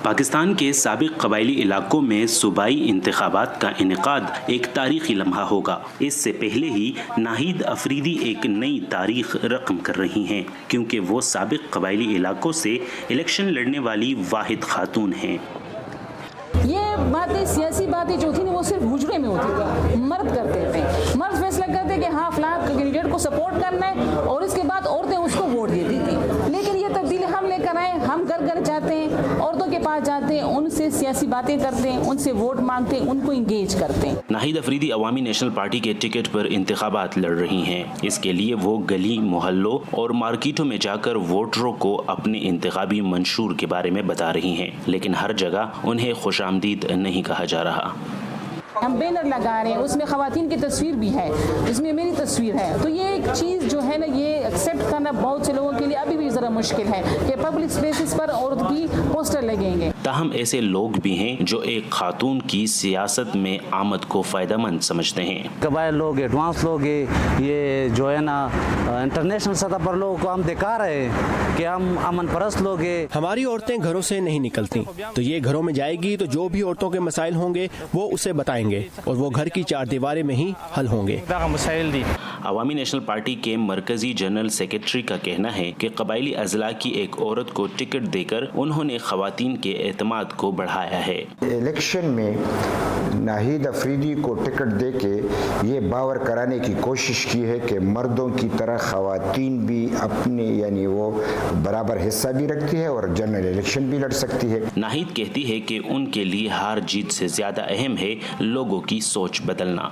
پاکستان کے سابق قبائلی علاقوں میں صوبائی انتخابات کا انعقاد ایک تاریخی لمحہ ہوگا۔ اس سے پہلے ہی ناہید افریدی ایک نئی تاریخ رقم کر رہی ہیں، کیونکہ وہ سابق قبائلی علاقوں سے الیکشن لڑنے والی واحد خاتون ہیں۔ یہ باتیں سیاسی باتیں جو تھی نا وہ صرف حجرے میں ہوتی تھی، مرد کرتے تھے، مرد فیصلہ کرتے کہ ہاں فلاں کینڈیڈیٹ کو سپورٹ کرنا ہے اور اس کے بعد عورتیں اس کو ووٹ دیتی تھی۔ لیکن یہ تبدیلی ہم لے کر آئے، ہم گھر گھر جاتے ہیں، عورتوں کے پاس جاتے ہیں، ان سے سیاسی باتیں کرتے ہیں، ان سے ووٹ مانگتے ہیں، ان کو انگیج کرتے ہیں۔ ناہید افریدی عوامی نیشنل پارٹی کے ٹکٹ پر انتخابات لڑ رہی ہیں۔ اس کے لیے وہ گلی محلوں اور مارکیٹوں میں جا کر ووٹروں کو اپنے انتخابی منشور کے بارے میں بتا رہی ہیں، لیکن ہر جگہ انہیں خوش آمدید نہیں کہا جا رہا۔ ہم بینر لگا رہے ہیں، اس میں خواتین کی تصویر بھی ہے، اس میں میری تصویر ہے، تو یہ ایک چیز جو ہے نا یہ ایکسیپٹ کرنا بہت سے لوگوں کے لیے ابھی بھی ذرا مشکل ہے کہ پبلک اسپیسز پر عورت کی پوسٹر لگیں گے۔ تاہم ایسے لوگ بھی ہیں جو ایک خاتون کی سیاست میں آمد کو فائدہ مند سمجھتے ہیں۔ قبائل لوگ ایڈوانس لوگ ہیں، یہ جو ہے نا انٹرنیشنل سطح پر لوگوں کو ہم دکھا رہے ہیں کہ ہم امن پرست لوگ ہیں۔ ہماری عورتیں گھروں سے نہیں نکلتی، تو یہ گھروں میں جائے گی تو جو بھی عورتوں کے مسائل ہوں گے وہ اسے بتائیں گے اور وہ گھر کی چار دیواریں میں ہی حل ہوں گے۔ عوامی نیشنل پارٹی کے مرکزی جنرل سیکرٹری کا کہنا ہے کہ قبائلی اضلاع کی ایک عورت کو ٹکٹ دے کر انہوں نے خواتین کے اعتماد کو بڑھایا ہے۔ الیکشن میں ناہید افریدی کو ٹکٹ دے کے یہ باور کرانے کی کوشش کی ہے کہ مردوں کی طرح خواتین بھی اپنے یعنی وہ برابر حصہ بھی رکھتی ہے اور جنرل الیکشن بھی لڑ سکتی ہے۔ ناہید کہتی ہے کہ ان کے لیے ہار جیت سے زیادہ اہم ہے لوگوں کی سوچ بدلنا۔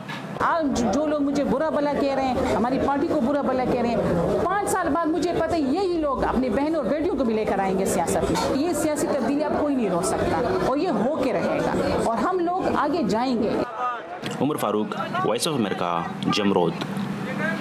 آج جو لوگ مجھے برا بھلا کہہ رہے ہیں، ہماری پارٹی کو برا بھلا کہہ رہے ہیں، 5 سال بعد مجھے پتہ ہے یہی لوگ اپنے بہنوں اور بیٹیوں کو بھی لے کر آئیں گے سیاست میں۔ یہ سیاسی تبدیلی اب کوئی نہیں روک سکتا اور یہ ہو کے رہے گا اور ہم لوگ آگے جائیں گے۔ عمر فاروق، وائس آف امریکہ، جمرود۔